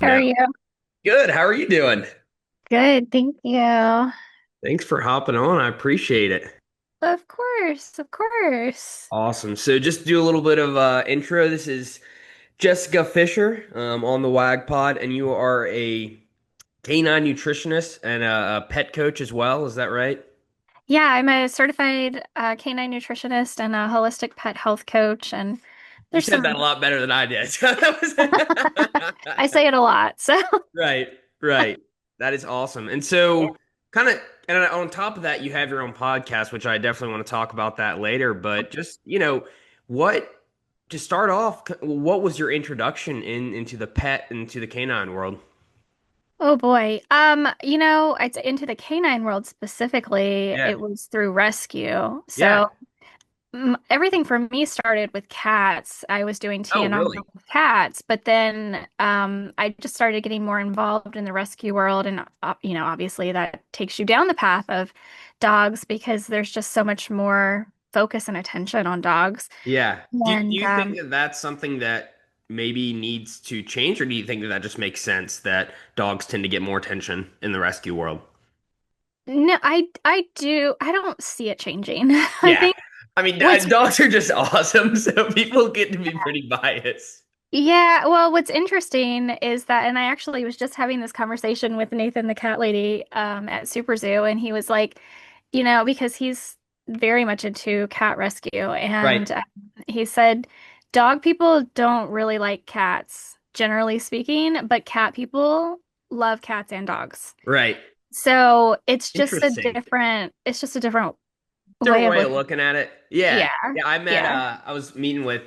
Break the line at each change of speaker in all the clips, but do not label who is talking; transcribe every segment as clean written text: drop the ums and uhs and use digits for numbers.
How are
Now,
you?
good. How are you doing?
Good, thank you.
Thanks for hopping on. I appreciate it.
Of course, of course.
Awesome. So, just do a little bit of intro. This is Jessica Fisher on the WAG Pod, and you are a canine nutritionist and a pet coach as well. Is that right?
Yeah, I'm a certified canine nutritionist and a holistic pet health coach. And
You
there's
said that
some,
a lot better than I did. So that
I
was
say it a lot. So,
right, right. That is awesome. And so, kind of, and on top of that, you have your own podcast, which I definitely want to talk about that later. But just, what to start off, what was your introduction into the pet, into the canine world?
oh boy. It's into the canine world specifically.
Yeah.
It was through rescue.
Yeah.
So everything for me started with cats. I was doing
Oh,
TNR
really?
with cats, but then I just started getting more involved in the rescue world, and obviously that takes you down the path of dogs because there's just so much more focus and attention on dogs.
Yeah. Do
And
you think that that's something that maybe needs to change, or do you think that that just makes sense that dogs tend to get more attention in the rescue world?
no, I do. I don't see it changing. I
Yeah.
think
I mean,
what's
dogs are just awesome, so people get to be pretty biased.
Yeah, well, what's interesting is that, and I actually was just having this conversation with Nathan, the cat lady, at Super Zoo, and he was like, because he's very much into cat rescue,
Right.
and he said, dog people don't really like cats, generally speaking, but cat people love cats and dogs.
Right.
So
Interesting.
it's just a different
Different
way of
way of
looking.
looking at it. Yeah.
Yeah,
Yeah.
yeah,
I was meeting with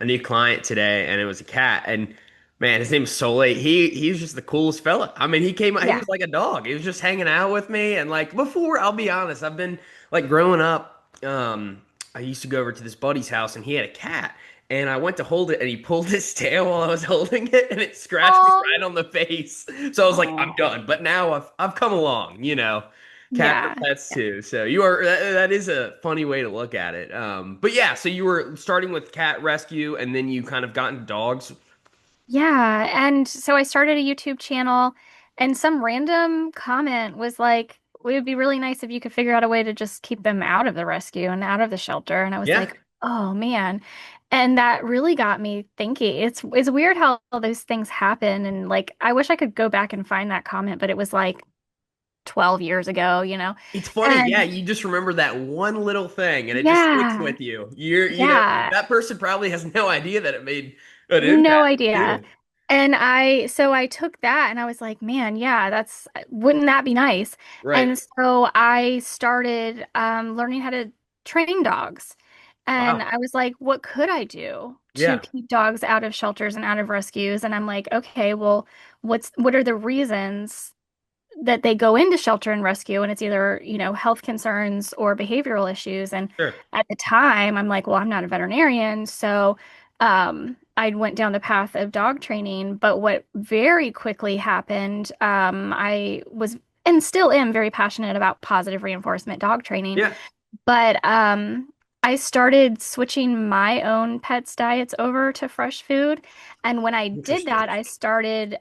a new client today and it was a cat. And man, his name's Soleil. He's just the coolest fella. I mean, he came out, he
yeah.
was like a dog. He was just hanging out with me. And like before, I'll be honest, I've been like growing up, I used to go over to this buddy's house and he had a cat. And I went to hold it and he pulled his tail while I was holding it and it scratched me
Oh,
right on the face. So I was like, I'm
oh,
done. But now I've come along, you know. Cats are
yeah.
pets too. So that is a funny way to look at it. But yeah, so you were starting with cat rescue and then you kind of got into dogs.
Yeah, and so I started a YouTube channel, and some random comment was like, it would be really nice if you could figure out a way to just keep them out of the rescue and out of the shelter. And I was
Yeah.
like, oh man. And that really got me thinking. It's weird how all those things happen. And like I wish I could go back and find that comment, but it was like 12 years ago.
It's funny, yeah,
And
you just remember that one little thing and it just sticks
yeah,
with you.
yeah.
That person probably has no idea that it made an
No
impact
idea.
too.
And I took that and I was like, man, yeah, wouldn't that be nice?
Right.
And so I started learning how to train dogs. And
Wow.
I was like, what could I do to
Yeah.
keep dogs out of shelters and out of rescues? And I'm like, okay, well, what are the reasons that they go into shelter and rescue? And it's either, health concerns or behavioral issues. And
Sure.
at the time, I'm like, well, I'm not a veterinarian, so I went down the path of dog training. But what very quickly happened, I was and still am very passionate about positive reinforcement dog training.
Yeah.
But I started switching my own pets' diets over to fresh food. And when I did
Interesting.
that, I started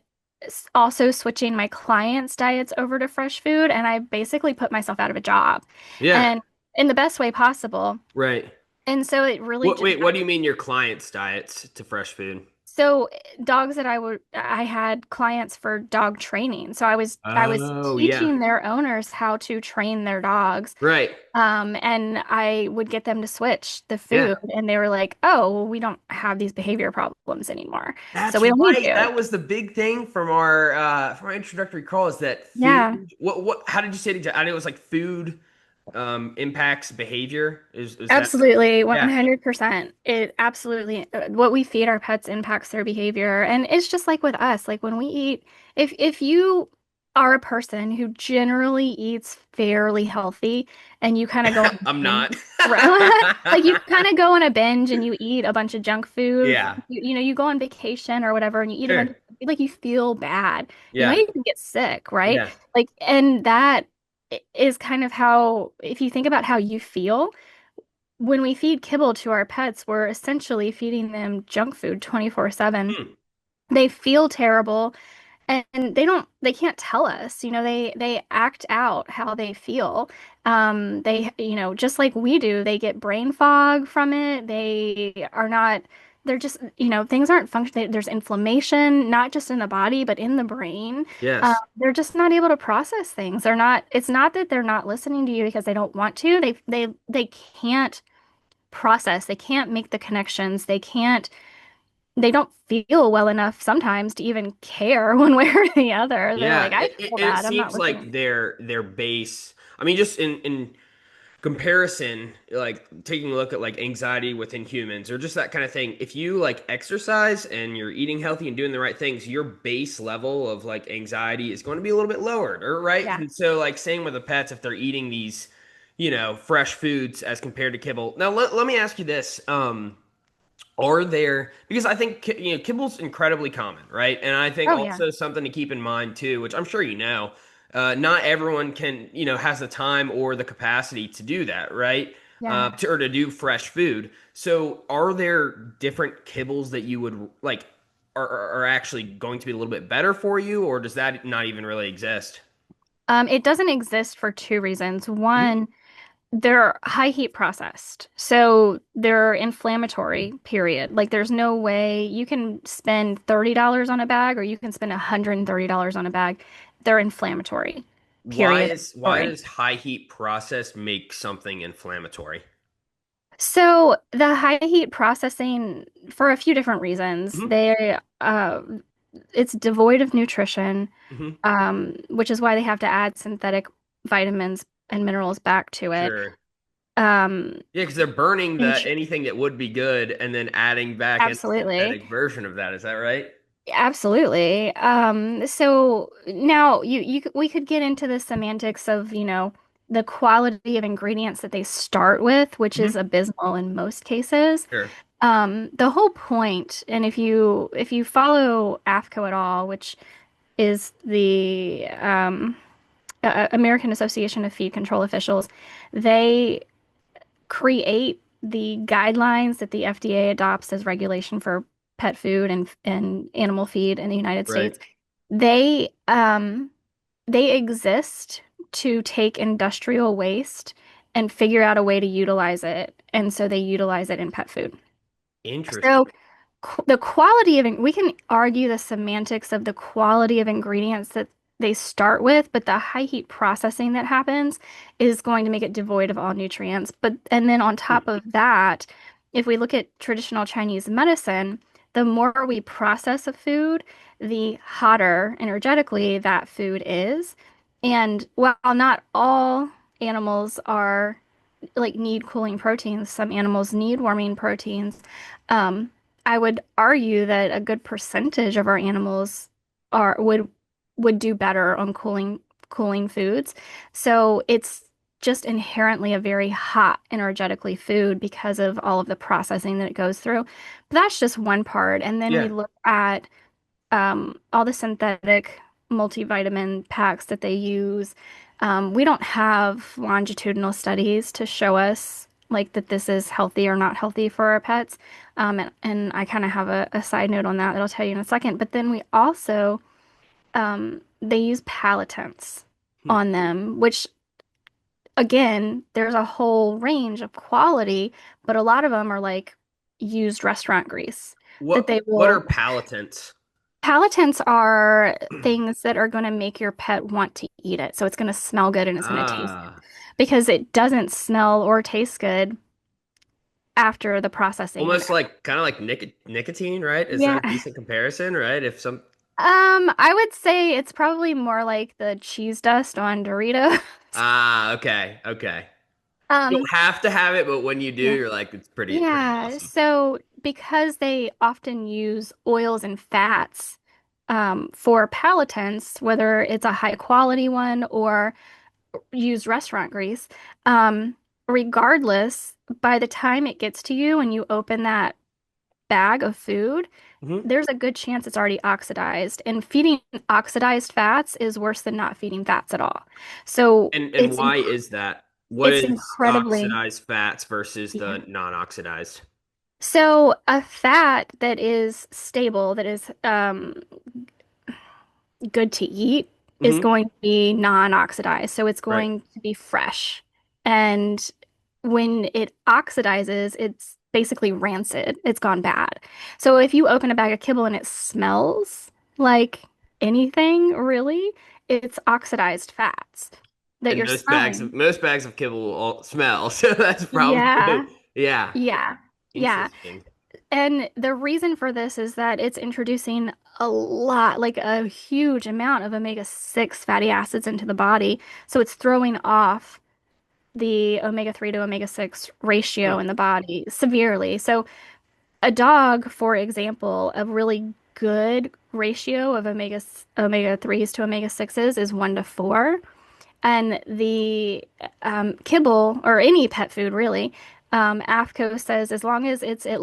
also switching my clients' diets over to fresh food. And I basically put myself out of a job
Yeah.
and in the best way possible.
Right.
And so it really
What
just
wait, what do you mean your clients' diets to fresh food?
so dogs that I had clients for dog training. So I was
Oh, yeah.
teaching their owners how to train their dogs.
Right.
And I would get them to switch the
Yeah.
food, and they were like, "Oh, well, we don't have these behavior problems anymore, so
That's
we don't need
right.
you."
That was the big thing from our introductory call is that food.
Yeah,
What how did you say it? I know it was like food impacts behavior. Is that
absolutely,
yeah.
100%. It absolutely, what we feed our pets impacts their behavior, and it's just like with us. Like when we eat, if you are a person who generally eats fairly healthy, and you kind of go on
I'm
a binge,
not.
like you kind of go on a binge and you eat a bunch of junk food,
Yeah.
you go on vacation or whatever, and you eat a bunch
Sure.
of, like you feel bad. You
Yeah.
might even get sick, right?
Yeah.
Like, and that is kind of how, if you think about how you feel when we feed kibble to our pets, we're essentially feeding them junk food 24/7.
Hmm.
They feel terrible. And they can't tell us, they act out how they feel. Just like we do, they get brain fog from it. They're just, things aren't functioning. There's inflammation, not just in the body, but in the brain.
Yes.
They're just not able to process things. It's not that they're not listening to you because they don't want to. They can't process. They can't make the connections. They don't feel well enough sometimes to even care one way or the other. They're
Yeah,
like, I feel
and it
that. I'm not
seems like
listening.
their base. I mean, just in comparison, like taking a look at like anxiety within humans or just that kind of thing. If you like exercise and you're eating healthy and doing the right things, your base level of like anxiety is going to be a little bit lowered, or right?
Yeah.
And so, like, same with the pets, if they're eating these, fresh foods as compared to kibble. Now, let me ask you this. Are there, because I think kibble's incredibly common, right? And I think
Oh, yeah.
also something to keep in mind too, which I'm sure not everyone can, has the time or the capacity to do that, right?
Yeah.
Or to do fresh food. So are there different kibbles that you would like are actually going to be a little bit better for you, or does that not even really exist?
It doesn't exist for two reasons.
Mhm.
One, they're high heat processed. So they're inflammatory, period. Like there's no way you can spend $30 on a bag or you can spend $130 on a bag. They're inflammatory, period.
Why
Story.
does high heat process make something inflammatory?
So the high heat processing for a few different reasons.
Hmm.
It's devoid of nutrition,
Hmm.
which is why they have to add synthetic vitamins and minerals back to it.
Sure.
Um,
Yeah, because they're burning
and
the anything that would be good and then adding back in a
absolutely,
synthetic version of that. Is that right?
absolutely. So now we could get into the semantics of, the quality of ingredients that they start with, which is
Hmm.
abysmal in most cases.
Sure.
The whole point, and if you follow AAFCO at all, which is the American Association of Feed Control Officials, they create the guidelines that the FDA adopts as regulation for pet food and animal feed in the United
Right.
States. They exist to take industrial waste and figure out a way to utilize it, and so they utilize it in pet food. So
Interesting.
the quality of we can argue the semantics of the quality of ingredients that they start with, but the high heat processing that happens is going to make it devoid of all nutrients. But and then on
Hmm.
top of that, if we look at traditional Chinese medicine, the more we process a food, the hotter energetically that food is. And while not all animals are like need cooling proteins, some animals need warming proteins. Um, I would argue that a good percentage of our animals are would do better on cooling foods. So it's just inherently a very hot, energetically food because of all of the processing that it goes through. But that's just one part. And then we
Yeah.
look at all the synthetic multivitamin packs that they use. We don't have longitudinal studies to show us like that this is healthy or not healthy for our pets. And I kind of have a side note on that I'll tell you in a second. But then we also they use palatants
Hmm.
on them, which again, there's a whole range of quality, but a lot of them are like used restaurant grease that they
What are
will.
palatants?
Palatants are things that are going to make your pet want to eat it. So it's going to smell good and it's going to taste good
Ah,
because it doesn't smell or taste good after the processing.
almost like kind of like nicotine, right? Is that
Yeah.
a decent comparison, right? If some
I would say it's probably more like the cheese dust on Doritos.
okay, okay. You
Um,
don't have to have it, but when you do,
yeah.
you're like, it's pretty
Yeah.
awesome.
So because they often use oils and fats, for palatants, whether it's a high quality one or use restaurant grease. Um, Regardless, by the time it gets to you and you open that bag of food,
Hmm.
there's a good chance it's already oxidized. And feeding oxidized fats is worse than not feeding fats at all. So
And why is that? What
it's
is
incredibly,
oxidized fats versus
yeah.
the non-oxidized?
So a fat that is stable, that is good to eat is
Hmm.
going to be non-oxidized. So it's
Right.
going to be fresh. And when it oxidizes, it's basically rancid. It's gone bad. So if you open a bag of kibble and it smells like anything, really, it's oxidized fats that
And
you're smelling.
most bags of kibble will all smell, so that's
Yeah.
probably yeah.
Yeah. Yeah.
Interesting.
And the reason for this is that it's introducing a lot, like a huge amount of omega-6 fatty acids into the body. So it's throwing off the omega-3 to omega-6 ratio
Hmm.
in the body severely. So a dog, for example, a really good ratio of omega-3s to omega-6s is 1 to 4. And the kibble or any pet food really, AFCO says as long as it's at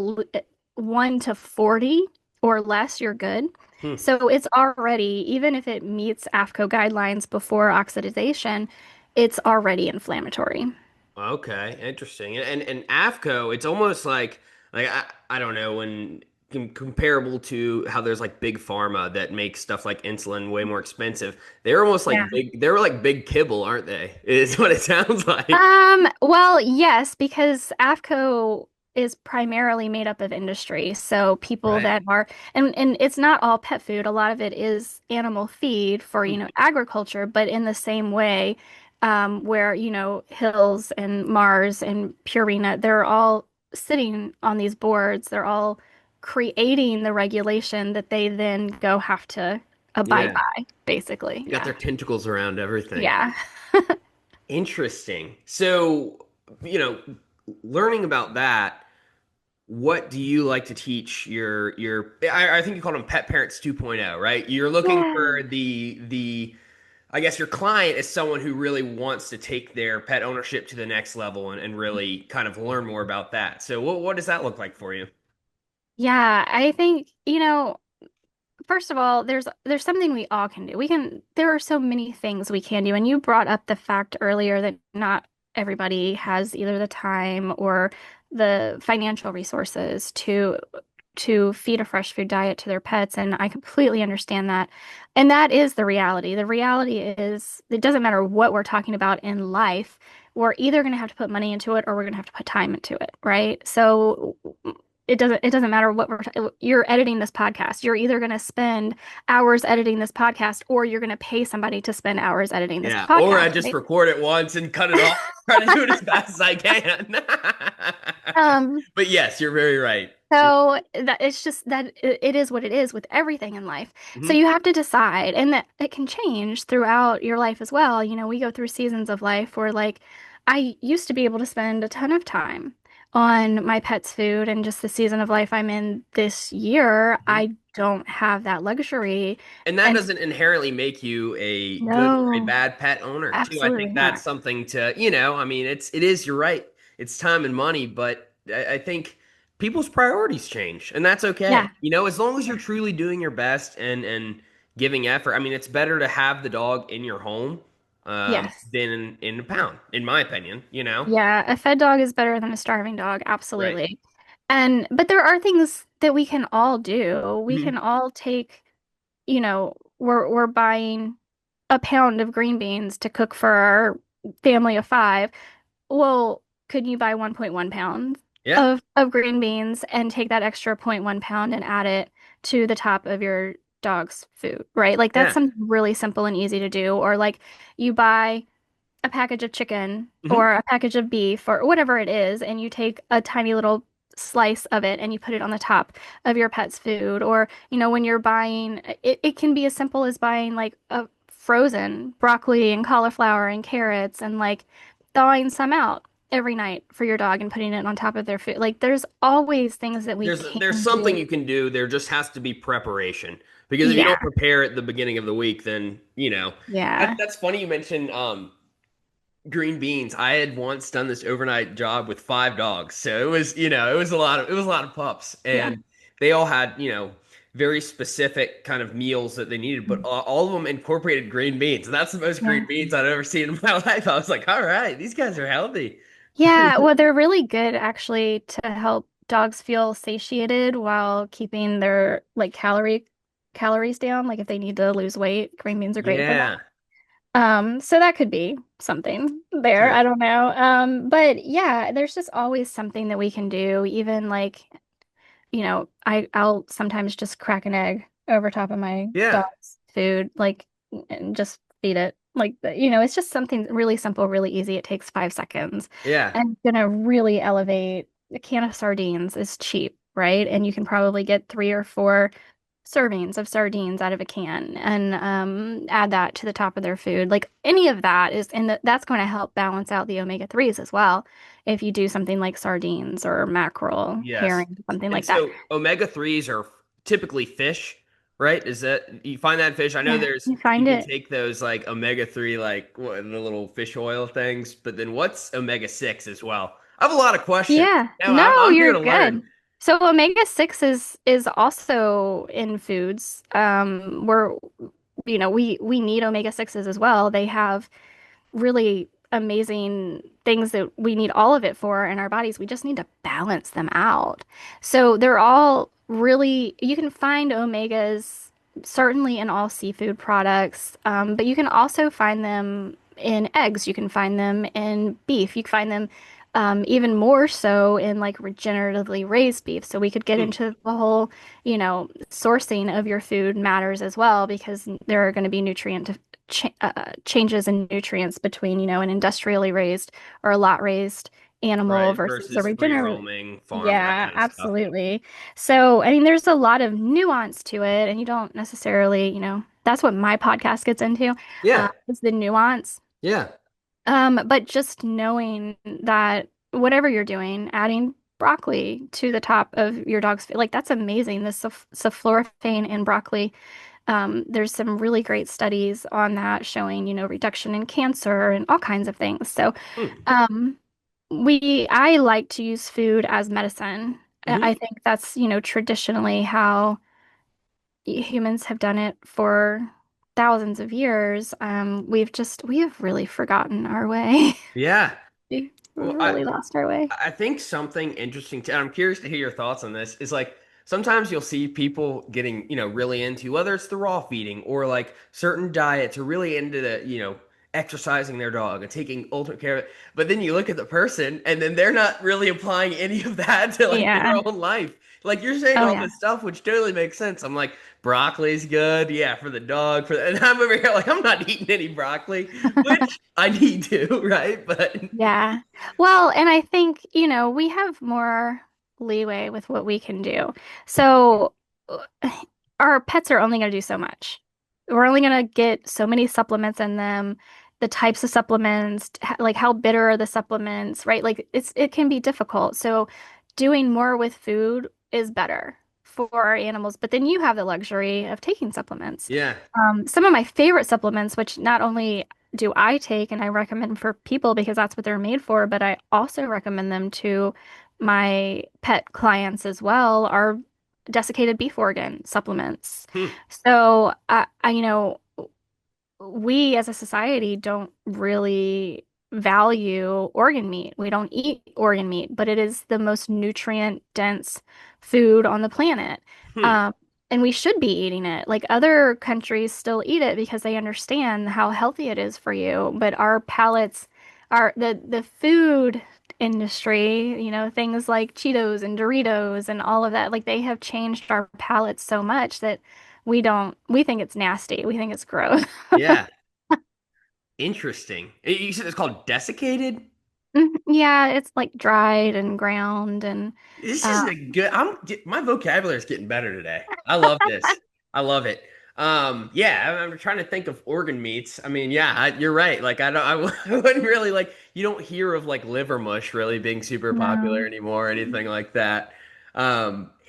1 to 40 or less, you're good.
Hmm.
So it's already, even if it meets AFCO guidelines before oxidation, it's already inflammatory.
Okay, interesting. And AFCO, it's almost like I don't know when comparable to how there's like big pharma that makes stuff like insulin way more expensive. They're almost
Yeah.
like big. They're like big kibble, aren't they? Is what it sounds like.
Well, yes, because AFCO is primarily made up of industry. So people
Right.
that are, and it's not all pet food. A lot of it is animal feed for,
Hmm.
agriculture, but in the same way, where, Hills and Mars and Purina, they're all sitting on these boards. They're all creating the regulation that they then go have to abide
Yeah,
by, basically.
got
Yeah.
their tentacles around everything.
Yeah.
Interesting. So, you know, learning about that. What do you like to teach your I think you call them pet parents 2.0, right? You're looking
Yeah.
for the I guess your client is someone who really wants to take their pet ownership to the next level and really kind of learn more about that. So what does that look like for you?
Yeah, I think, first of all, there's something we all can do. There are so many things we can do. And you brought up the fact earlier that not everybody has either the time or the financial resources to feed a fresh food diet to their pets. And I completely understand that. And that is the reality. The reality is it doesn't matter what we're talking about in life. We're either going to have to put money into it or we're going to have to put time into it, right? So it doesn't matter what you're editing this podcast. You're either going to spend hours editing this podcast or you're going to pay somebody to spend hours editing this
Yeah, or I
podcast,
just
right?
record it once and cut it off. Try to do it as fast as I can.
Um,
But yes, you're very right.
So that it's just that it is what it is with everything in life. So
Mhm.
you have to decide, and that it can change throughout your life as well. We go through seasons of life where, like, I used to be able to spend a ton of time on my pet's food, and just the season of life I'm in this year,
Mhm.
I don't have that luxury.
And that
And
doesn't inherently make you a good or a
no,
bad pet owner, too. I
absolutely
think that's
not.
something to, I mean, you're right. It's time and money, but I think people's priorities change, and that's okay.
Yeah.
As long as you're
Yeah.
truly doing your best and giving effort. I mean, it's better to have the dog in your home
Yes.
than in a pound, in my opinion.
Yeah, a fed dog is better than a starving dog,
Right.
absolutely. But there are things that we can all do. We
Mhm.
can all take, we're buying a pound of green beans to cook for our family of five. Well, could you buy 1.1 pounds
Yeah.
of green beans and take that extra zero point 0.1 pound and add it to the top of your dog's food, right? Like that's
Yeah.
something really simple and easy to do. Or like you buy a package of chicken
Mhm.
or a package of beef or whatever it is, and you take a tiny little slice of it and you put it on the top of your pet's food. Or, when you're buying, it can be as simple as buying like a frozen broccoli and cauliflower and carrots and like thawing some out every night for your dog and putting it on top of their food. Like there's always things that we
There's
can
something
do.
you can do. There just has to be preparation. Because if you
Yeah.
don't prepare at the beginning of the week, then
Yeah.
that's funny you mentioned green beans. I had once done this overnight job with 5 dogs. So it was a lot of pups.
Yeah.
And they all had, very specific kind of meals that they needed, but all of them incorporated green beans. And that's the most green
Yeah.
beans I've ever seen in my life. I was like, all right, these guys are healthy.
Yeah, well, they're really good actually to help dogs feel satiated while keeping their like calorie. calories down, like if they need to lose weight, green beans are great for that.
Yeah.
So that could be something there.
Sure.
I don't know. But yeah, there's just always something that we can do. Even like, I'll sometimes just crack an egg over top of my
Yeah.
dog's food, like, and just feed it. Like, it's just something really simple, really easy. It takes 5 seconds
Yeah.
and it's gonna really elevate. A can of sardines is cheap, right? And you can probably get 3 or 4 servings of sardines out of a can and add that to the top of their food. Like any of that is, and that's going to help balance out the omega 3s as well. If you do something like sardines or mackerel,
Yes.
herring, something
And
like that.
so omega 3s are typically fish, right? Is that you find that in fish? I know
Yeah,
there's
you
you
find
can
it.
take those like omega 3 like what, the little fish oil things, but then what's omega 6 as well? I have a lot of questions.
Yeah.
Now
No,
I'm here
you're
to learn.
good. So omega 6 is also in foods. We need omega 6s as well. They have really amazing things that we need all of it for in our bodies. We just need to balance them out. So they're all really, you can find omegas certainly in all seafood products, but you can also find them in eggs. You can find them in beef. You can find them even more so in like regeneratively raised beef. So we could get
Hmm.
into the whole, sourcing of your food matters as well because there are going to be nutrient changes in nutrients between, an industrially raised or a lot raised animal
Right.
versus a
Versus free
regenerative.
roaming farm, that
Yeah,
kind of stuff.
absolutely. So, I mean, there's a lot of nuance to it, and you don't necessarily, that's what my podcast gets into,
Yeah.
is the nuance.
Yeah.
But just knowing that whatever you're doing, adding broccoli to the top of your dog's food, like that's amazing. The sulforaphane in broccoli, there's some really great studies on that showing, reduction in cancer and all kinds of things. So,
Hmm.
um, I like to use food as medicine. I
Hmm.
think that's, traditionally how humans have done it for thousands of years. We have really forgotten our way.
Yeah.
We've
Well, I
really lost our way.
I think something interesting too, and I'm curious to hear your thoughts on this, is like sometimes you'll see people getting, really into whether it's the raw feeding or like certain diets or really into the, exercising their dog and taking ultimate care of it. But then you look at the person and then they're not really applying any of that to like their
Yeah.
own life. Like you're saying
Oh,
all
yeah.
this stuff, which totally makes sense. I'm like, broccoli's good, yeah, for the dog, and I'm over here like I'm not eating any broccoli, which I need to, right? But
Yeah. Well, and I think, we have more leeway with what we can do. So uh, our pets are only going to do so much. We're only going to get so many supplements in them, the types of supplements, like how bitter are the supplements, right? Like it can be difficult. So doing more with food is better for our animals, but then you have the luxury of taking supplements.
yeah.
Some of my favorite supplements, which not only do I take and I recommend for people because that's what they're made for, but I also recommend them to my pet clients as well, are desiccated beef organ supplements.
Hmm.
So, we as a society don't really value organ meat. We don't eat organ meat, but it is the most nutrient dense food on the planet.
Hmm.
Um, and we should be eating it. Like other countries still eat it because they understand how healthy it is for you. But our palates are the food industry, things like Cheetos and Doritos and all of that, like they have changed our palates so much that we think it's nasty. We think it's gross.
Yeah. Interesting. You said it's called desiccated?
Yeah, it's like dried and ground and
This is a
um
good my vocabulary is getting better today. I love this. I love it. Yeah, I'm trying to think of organ meats. I mean, yeah, you're right. Like I don't I wouldn't really like you don't hear of like liver mush really being super popular
no.
anymore or anything like that.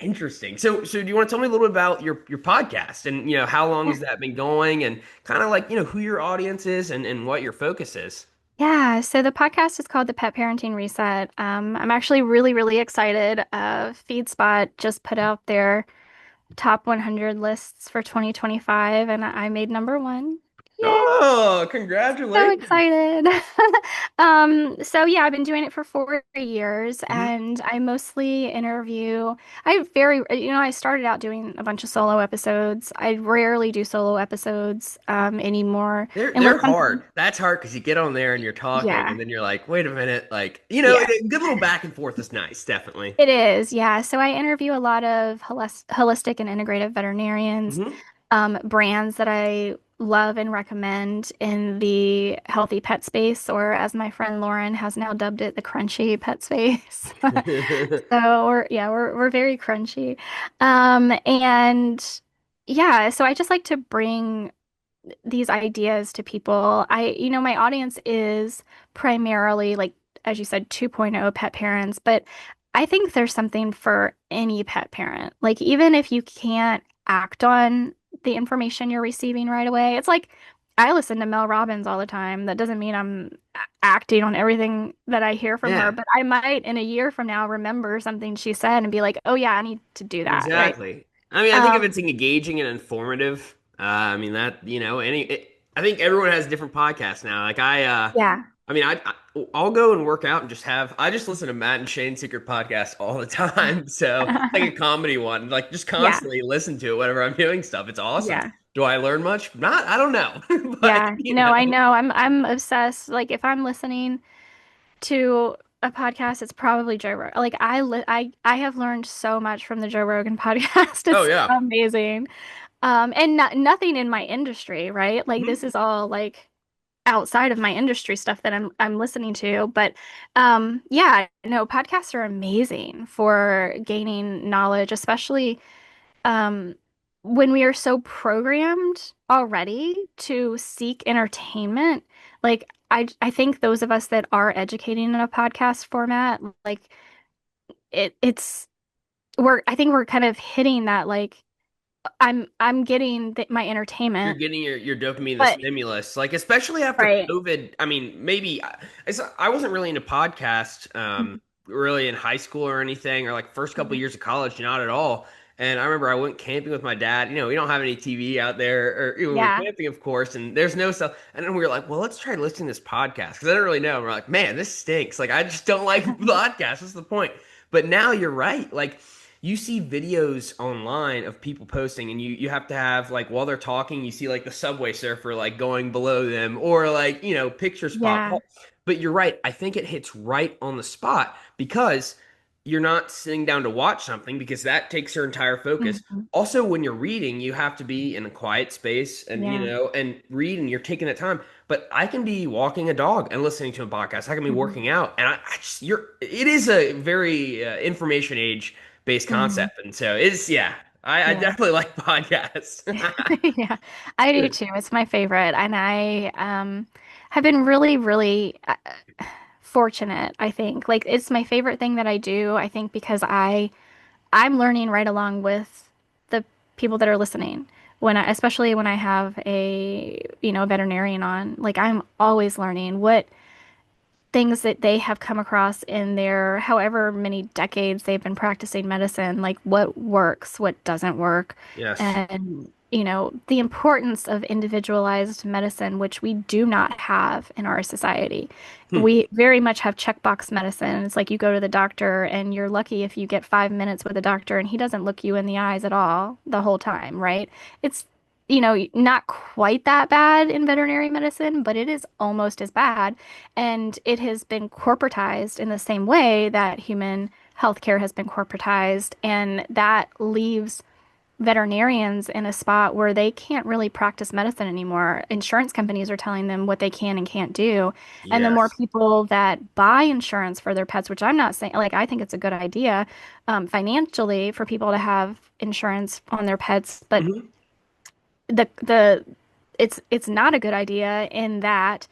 Interesting. So do you want to tell me a little bit about your podcast and how long has that been going and kind of like, who your audience is and what your focus is?
Yeah, so the podcast is called the Pet Parenting Reset. I'm actually really, really excited. FeedSpot just put out their top 100 lists for 2025, and I made number one. Yay.
Oh,
So
congratulations.
excited. So yeah, I've been doing it for 4 years
Mhm.
and I mostly interview. I started out doing a bunch of solo episodes. I rarely do solo episodes anymore unless
They're
something,
hard. That's hard because you get on there and you're talking,
yeah.
and then you're like, wait a minute, like
Yeah.
a good little back and forth is nice, definitely.
It is, yeah. So I interview a lot of holistic and integrative veterinarians,
Hmm.
brands that I love and recommend in the healthy pet space, or as my friend Lauren has now dubbed it, the crunchy pet space. So we're very crunchy. And yeah, so I just like to bring these ideas to people. My audience is primarily like, as you said, 2.0 pet parents, but I think there's something for any pet parent. Like, even if you can't act on the information you're receiving right away, it's like I listen to Mel Robbins all the time. That doesn't mean I'm acting on everything that I hear from her,
Yeah,
but I might in a year from now remember something she said and be like, oh, yeah, I need to do that, right?
exactly. I mean, I think if it's
Um,
engaging and informative, I mean that I think everyone has different podcasts now.
yeah.
I mean, I'll go and work out and I just listen to Matt and Shane's Secret podcast all the time. So it's like a comedy one, like just
Yeah.
constantly listen to it whenever I'm doing stuff. It's awesome.
Yeah.
Do I learn much? Not, I don't know, but
Yeah, no, I know. I'm obsessed. Like if I'm listening to a podcast, it's probably Joe Rogan. Like I have learned so much from the Joe Rogan podcast.
Oh
It's
yeah.
amazing. And nothing in my industry, right? Like this
Mhm.
is all like outside of my industry stuff that I'm listening to. But yeah, no, podcasts are amazing for gaining knowledge, especially um, when we are so programmed already to seek entertainment, like I think those of us that are educating in a podcast format, like it's I think we're kind of hitting that like I'm getting my
You're
entertainment,
getting your dopamine, the
but
stimulus, like especially after
right.
COVID. I mean, I wasn't really into podcast, really in high school or anything, or like first couple
Mhm.
years of college, not at all. And I remember I went camping with my dad. You know, we don't have any TV out there, or we were
Yeah.
camping, of course, and there's no stuff. And then we were like, well, let's try listening to this podcast because I didn't really know. And we're like, man, this stinks. Like, I just don't like podcasts. What's the point? But now you're right. Like you see videos online of people posting and you have to have like while they're talking you see like the subway surfer like going below them or like pictures pop
Yeah.
up, but you're right, I think it hits right on the spot because you're not sitting down to watch something because that takes your entire focus.
Mhm.
Also when you're reading you have to be in a quiet space and
Yeah.
and read and you're taking that time, but I can be walking a dog and listening to a podcast. I can be
Mhm.
working out and I just you're it is a very information age based
Mhm.
concept. And so it's, yeah, I
Yeah.
definitely like podcasts.
Yeah, I do too. It's my favorite. And I have been really, really fortunate, I think. Like it's my favorite thing that I do, I think because I'm learning right along with the people that are listening. Especially when I have a veterinarian on, like I'm always learning what things that they have come across in their however many decades they've been practicing medicine, like what works, what doesn't work,
Yes.
and the importance of individualized medicine, which we do not have in our society.
Hmm.
We very much have checkbox medicine. It's like you go to the doctor and you're lucky if you get 5 minutes with a doctor and he doesn't look you in the eyes at all the whole time, right? It's not quite that bad in veterinary medicine, but it is almost as bad. And it has been corporatized in the same way that human healthcare has been corporatized. And that leaves veterinarians in a spot where they can't really practice medicine anymore. Insurance companies are telling them what they can and can't do. And the more
Yes.
people that buy insurance for their pets, which I'm not saying, like, I think it's a good idea financially for people to have insurance on their pets, but
Hmm.
the it's not a good idea in that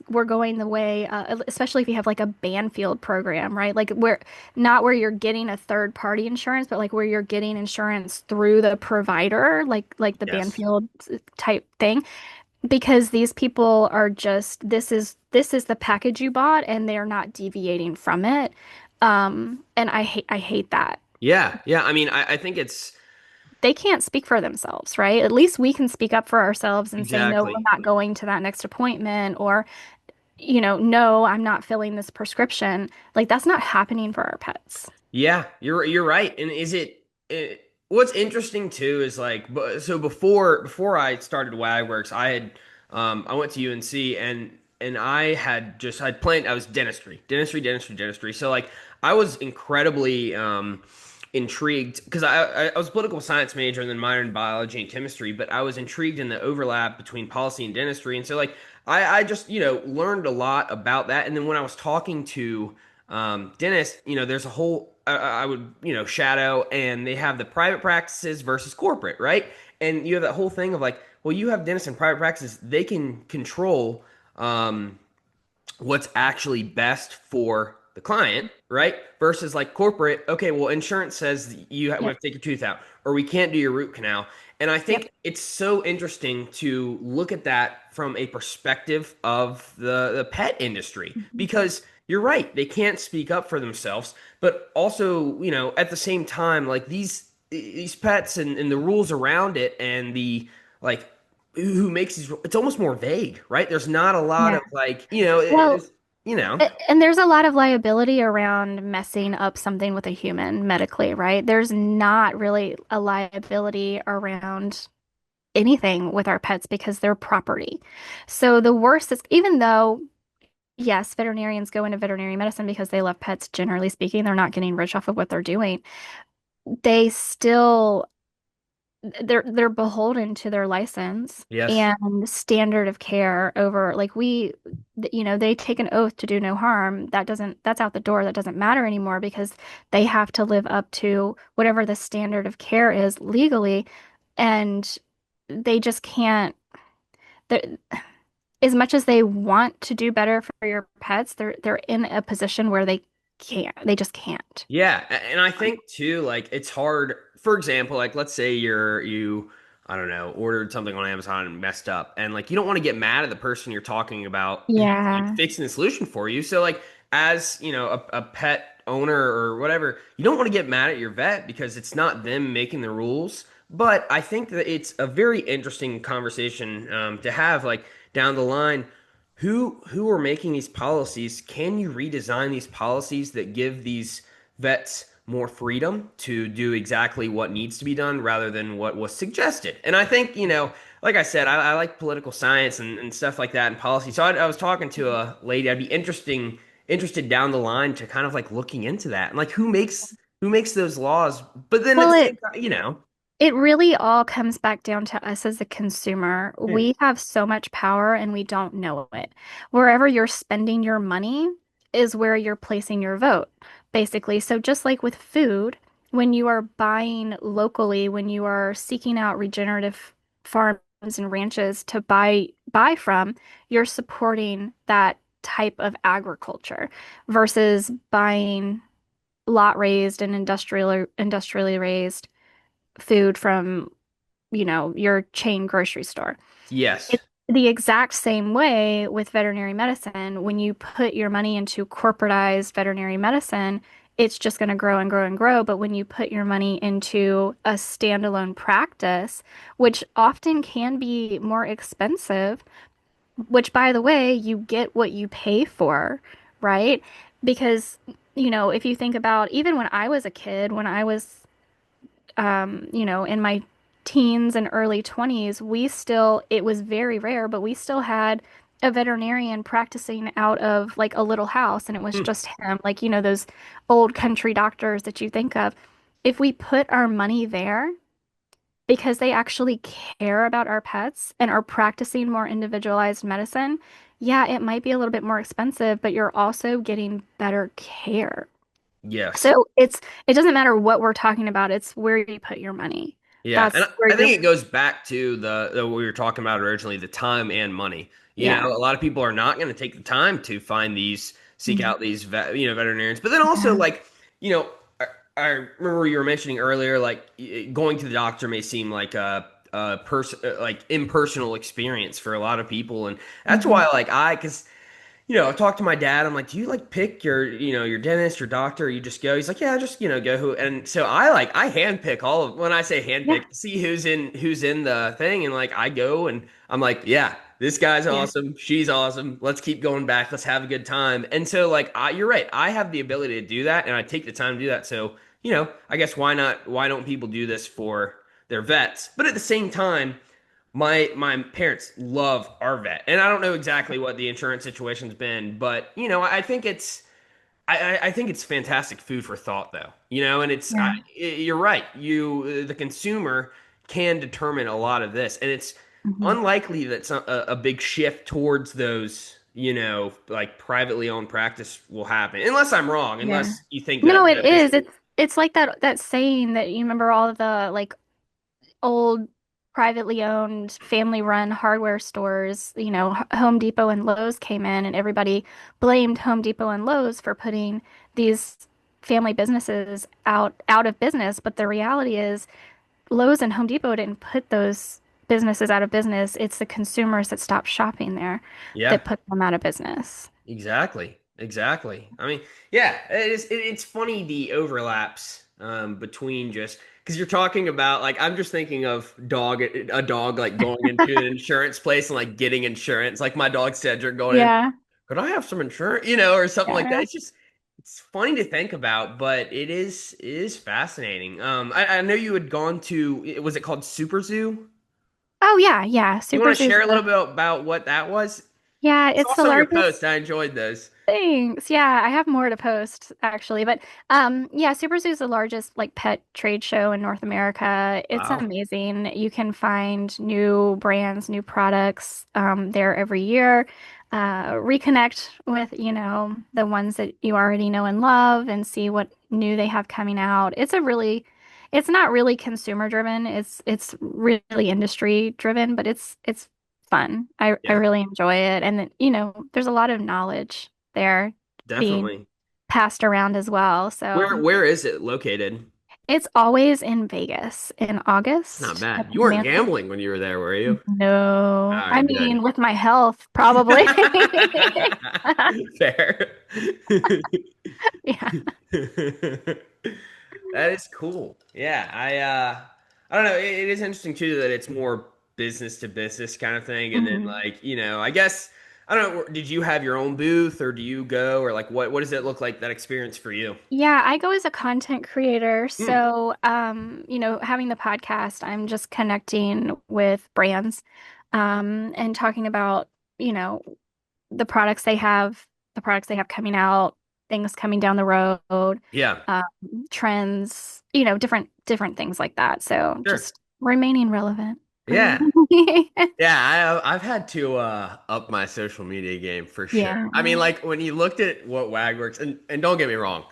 we're going the way especially if you have like a Banfield program, right? Like where not where you're getting a third party insurance, but like where you're getting insurance through the provider, like the
Yes.
Banfield type thing, because these people are just this is the package you bought and they're not deviating from it. And I hate that.
Yeah. Yeah. I mean, I think
they can't speak for themselves, right? At least we can speak up for ourselves and say, no, we're
Exactly.
not going to that next appointment, or, no, I'm not filling this prescription. Like that's not happening for our pets.
Yeah, you're right. And what's interesting too is like so before I started Wagworks, I went to UNC and I'd planned I was dentistry. So like I was incredibly intrigued because I was a political science major and then minor in biology and chemistry, but I was intrigued in the overlap between policy and dentistry. And so like I just, learned a lot about that. And then when I was talking to dentists, there's a whole I would, shadow and they have the private practices versus corporate, right? And you have that whole thing of like, well, you have dentists in private practices, they can control um, what's actually best for the client, right? Versus like corporate, okay, well, insurance says we
Yep.
have to take your tooth out, or we can't do your root canal. And I
Yep.
think it's so interesting to look at that from a perspective of the pet industry
Mhm.
because you're right, they can't speak up for themselves, but also, at the same time, like these pets and the rules around it and the like who makes these it's almost more vague, right? There's not a lot
Yeah.
of like,
Well,
it's, you know,
and there's a lot of liability around messing up something with a human medically, right? There's not really a liability around anything with our pets because they're property. So the worst is, even though, yes, veterinarians go into veterinary medicine because they love pets, generally speaking, they're not getting rich off of what they're doing. They still they're beholden to their license
yes.
and standard of care over, like, they take an oath to do no harm. That's out the door. That doesn't matter anymore because they have to live up to whatever the standard of care is legally, and they just can't. they're- As much as they want to do better for your pets, they're in a position where they just can't.
Yeah, and I think too, like it's hard. For example, like let's say I don't know, ordered something on Amazon and messed up, and like you don't want to get mad at the person you're talking about who's like
Yeah.
fixing the solution for you. So like as a pet owner or whatever, you don't want to get mad at your vet because it's not them making the rules. But I think that it's a very interesting conversation to have, like down the line who are making these policies? Can you redesign these policies that give these vets more freedom to do exactly what needs to be done rather than what was suggested? And I think, like I said, I like political science and stuff like that and policy. So I was talking to a lady. I'd be interested down the line to kind of like looking into that and like who makes those laws. But then at
Well,
the
it
same time,
It really all comes back down to us as a consumer.
yeah.
We have so much power and we don't know it. Wherever you're spending your money is where you're placing your vote, basically. So just like with food, when you are buying locally, when you are seeking out regenerative farms and ranches to buy from, you're supporting that type of agriculture versus buying lot raised and industrially raised food from, your chain grocery store.
Yes.
It's the exact same way with veterinary medicine. When you put your money into corporatized veterinary medicine, it's just going to grow and grow and grow. But when you put your money into a standalone practice, which often can be more expensive, which, by the way, you get what you pay for, right? Because, if you think about, even when I was a kid, when I was in my teens and early 20s, it was very rare, but we still had a veterinarian practicing out of like a little house, and it was
Hmm.
just him, like, those old country doctors that you think of. If we put our money there, because they actually care about our pets and are practicing more individualized medicine, yeah, it might be a little bit more expensive, but you're also getting better care.
Yes.
So it doesn't matter what we're talking about, it's where you put your money.
Yeah, and
That's where
I
you're,
think it goes back to the what we were talking about originally, the time and money.
yeah.
A lot of people are not going to take the time to seek
Mhm.
out these veterinarians. But then also
Yeah.
like, you know, I remember you were mentioning earlier, like going to the doctor may seem like a person like impersonal experience for a lot of people, and that's
Mhm.
why like because I talked to my dad. I'm like, do you like pick your dentist, your doctor, or you just go? He's like, yeah, just, go who. And so I hand pick all of, when I say hand
Yeah.
pick, see who's in the thing. And like, I go and I'm like, yeah, this guy's
Yeah.
awesome. She's awesome. Let's keep going back. Let's have a good time. And so like, you're right. I have the ability to do that and I take the time to do that. So, I guess why not? Why don't people do this for their vets? But at the same time, my parents love our vet, and I don't know exactly what the insurance situation's been, but I think I think it's fantastic food for thought, though. And
Yeah.
you're right. The consumer can determine a lot of this, and it's
Mhm.
unlikely that a big shift towards those, like privately owned practice will happen, unless I'm wrong.
Yeah.
Unless you think
No, it
that this,
is. It's like that saying that you remember all of the like old privately owned family run hardware stores, Home Depot and Lowe's came in and everybody blamed Home Depot and Lowe's for putting these family businesses out of business, but the reality is Lowe's and Home Depot didn't put those businesses out of business. It's the consumers that stopped shopping there
yeah.
that put them out of business.
Exactly. Exactly. I mean, yeah, it's funny the overlaps between just because you're talking about like I'm just thinking of a dog like going into an insurance place and like getting insurance. Like my dog Cedric going in,
Yeah.
could I have some insurance? Or something like that.
Yeah.
It's funny to think about, but it is fascinating. I know you had gone to, was it called Super Zoo?
Oh yeah, yeah.
You
Super
want to
Zoo's
share a
the
little bit about what that was?
yeah,
I
it's
saw
the
some of your
largest.
posts. I enjoyed those.
Thanks. Yeah, I have more to post actually, but yeah, Super Zoo is the largest like pet trade show in North America. It's
Wow.
amazing. You can find new brands, new products there every year. Reconnect with, the ones that you already know and love and see what new they have coming out. It's not really consumer driven. It's really industry driven, but it's fun. I
Yeah.
really enjoy it. And then, there's a lot of knowledge there being
Definitely.
passed around as well. So
Where is it located?
it's always in Vegas in
It's not
August at
bad.
the
You weren't
Mansion.
gambling when you were there, were you? All
No, I
right,
mean,
good.
with my health, probably.
Fair.
Yeah.
That is cool. Yeah, I don't know. It is interesting too that it's more business to business kind of thing, and then
Mhm.
like I guess I don't know. Did you have your own booth, or do you go, or like what does it look like that experience for you?
Yeah, I go as a content creator.
Hmm.
So, having the podcast, I'm just connecting with brands, and talking about, you know, the products they have, the products they have coming out, things coming down the road,
Yeah.
um, trends, different things like that. So
Sure.
just remaining relevant, really.
Yeah. Yeah, I've had to up my social media game for sure.
Yeah.
I mean, like when you looked at what WagWorks, and don't get me wrong,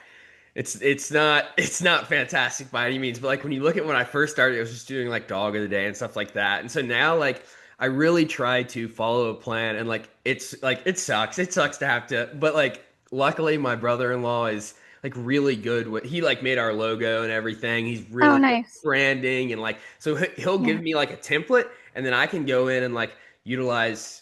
it's not fantastic by any means, but like when you look at when I first started, it was just doing like dog of the day and stuff like that. And so now like I really try to follow a plan and like it sucks. It sucks to have to, but like luckily my brother-in-law is like really good with he like made our logo and everything. He's
Oh,
really good at
nice.
branding and like so he'll
Yeah.
give me like a template and then I can go in and like utilize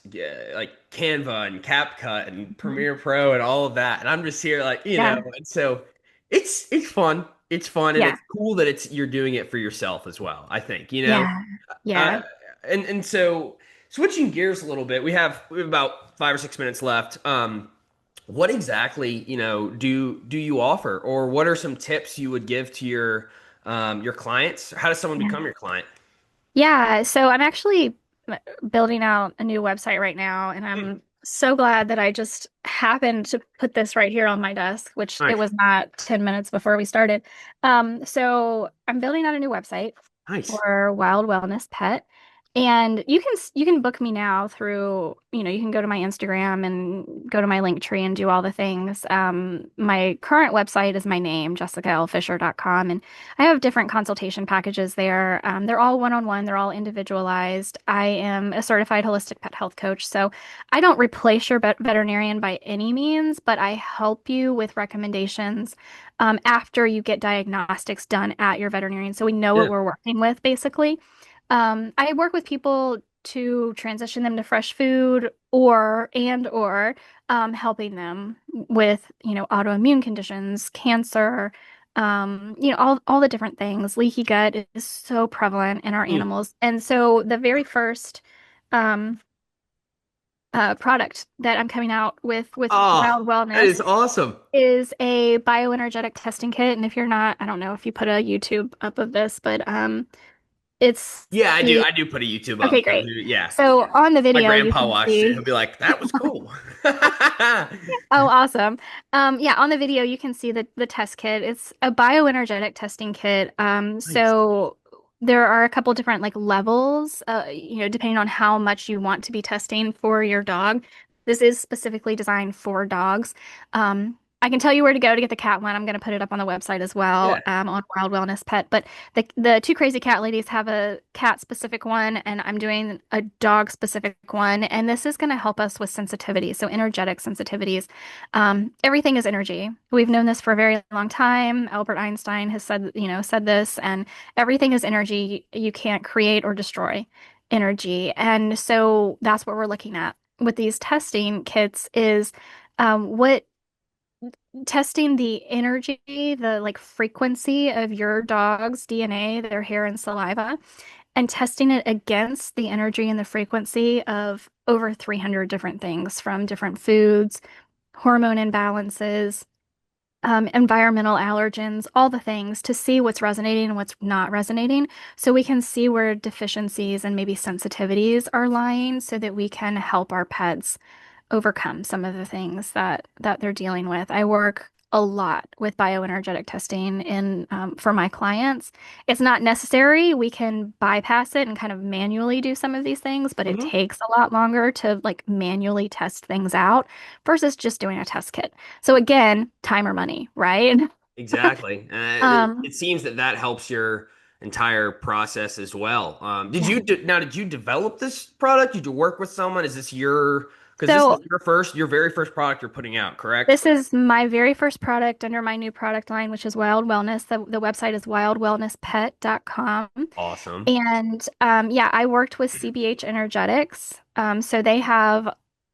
like Canva and CapCut and
Mhm.
Premiere Pro and all of that. And I'm just here like,
Yeah.
and so it's fun. It's fun, and
Yeah.
it's cool that you're doing it for yourself as well. I think
Yeah.
uh,
Yeah.
and so switching gears a little bit, we have about 5 or 6 minutes left. What exactly do you offer, or what are some tips you would give to your clients? How does someone
Yeah.
become your client?
Yeah, so I'm actually building out a new website right now, and
Hmm,
I'm so glad that I just happened to put this right here on my desk, which it
nice,
was not 10 minutes before we started. So I'm building out a new website
nice.
for Wild Wellness Pet. And you can book me now through, you can go to my Instagram and go to my link tree and do all the things. My current website is my name, jessicalfisher.com, and I have different consultation packages there. They're all one-on-one, they're all individualized. I am a certified holistic pet health coach, so I don't replace your veterinarian by any means, but I help you with recommendations after you get diagnostics done at your veterinarian. So we know what
Yeah,
we're working with, basically. I work with people. to transition them to fresh food or helping them with, autoimmune conditions, cancer, all the different things. Leaky gut is so prevalent in our
Mm.
animals. And so the very first um, product that I'm coming out with
Oh,
Wild
that is
Wellness
awesome.
is a bioenergetic testing kit. And if you're not, I don't know if you put a YouTube up of this, but it's
Yeah, I do.
the
I do put a YouTube up.
okay,
So,
great.
yeah.
So on the
My
video, you
grandpa
can
watched it. He'll
see.
be like, "That was cool."
Oh, awesome. Yeah, on the video you can see the test kit. It's a bioenergetic testing kit.
Nice.
So there are a couple different like levels, depending on how much you want to be testing for your dog. This is specifically designed for dogs. I can tell you where to go to get the cat one. I'm going to put it up on the website as well,
Yeah.
on Wild Wellness Pet. But the two crazy cat ladies have a cat specific one, and I'm doing a dog specific one. And this is going to help us with sensitivity, so energetic sensitivities. Everything is energy. We've known this for a very long time. Albert Einstein has said this, and everything is energy. You can't create or destroy energy. And so that's what we're looking at with these testing kits is what testing the energy, the like frequency of your dog's DNA, their hair and saliva, and testing it against the energy and the frequency of over 300 different things from different foods, hormone imbalances, environmental allergens, all the things to see what's resonating and what's not resonating. So we can see where deficiencies and maybe sensitivities are lying so that we can help our pets overcome some of the things that they're dealing with. I work a lot with bioenergetic testing in for my clients. It's not necessary. We can bypass it and kind of manually do some of these things, but it
Hmm.
takes a lot longer to like manually test things out versus just doing a test kit. So again, time or money, right?
Exactly.
Um,
It seems that that helps your entire process as well.
yeah.
Did you develop this product? Did you work with someone? Is this because this is
So
your very first product you're putting out, correct?
this is my very first product under my new product line, which is Wild Wellness. The website is wildwellnesspet.com.
Awesome.
And yeah, I worked with CBH Energetics. So they have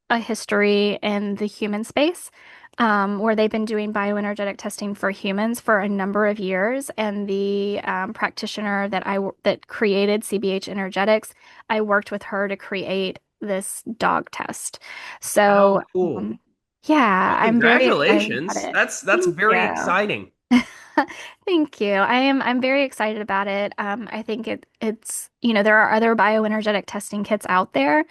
a history in the human space where they've been doing bioenergetic testing for humans for a number of years. And the practitioner that created CBH Energetics, I worked with her to create this dog test.
How
So
cool.
yeah,
Well,
I'm very excited about
congratulations.
it.
That's
Thank
very
you.
exciting.
Thank you. I'm very excited about it. I think it's there are other bioenergetic testing kits out there.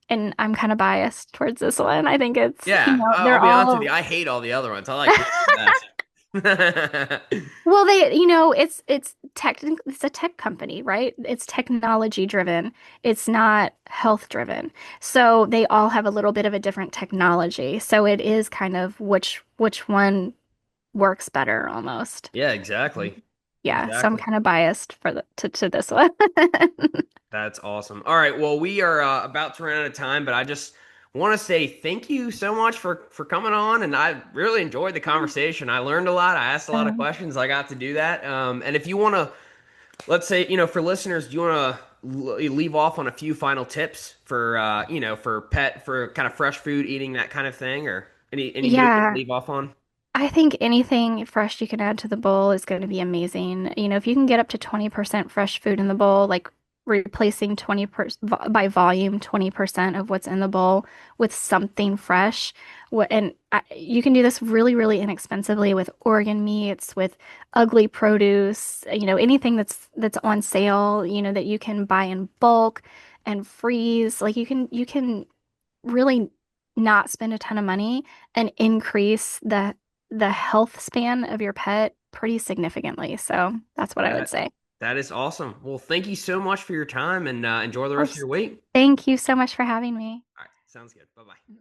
And I'm kind of biased towards this one. I think it's,
Yeah, I'll
they're
be honest with you.
all
I hate all the other ones. I like this the best.
well, it's a tech company, right? It's technology driven. It's not health driven. So they all have a little bit of a different technology. So it is kind of which one works better almost.
Yeah, exactly.
Yeah, so I'm
Exactly.
kind of biased for to this one.
That's awesome. All right. Well, we are about to run out of time, but I just want to say thank you so much for coming on, and I really enjoyed the conversation. I learned a lot. I asked a lot of
Um,
questions. I got to do that. And if you want to, let's say, for listeners, do you want to leave off on a few final tips for for pet for kind of fresh food eating that kind of thing, or any mood to
yeah,
leave off on?
I think anything fresh you can add to the bowl is going to be amazing. If you can get up to 20% fresh food in the bowl, like replacing 20% by volume, 20% of what's in the bowl with something fresh. You can do this really, really inexpensively with organ meats, with ugly produce, anything that's on sale, that you can buy in bulk and freeze. Like you can really not spend a ton of money and increase the health span of your pet pretty significantly. So that's what I would
That
say.
that is awesome. Well, thank you so much for your time, and enjoy the
Of
rest of
course.
your week.
Thank you so much for having me.
All right. Sounds good. Bye bye.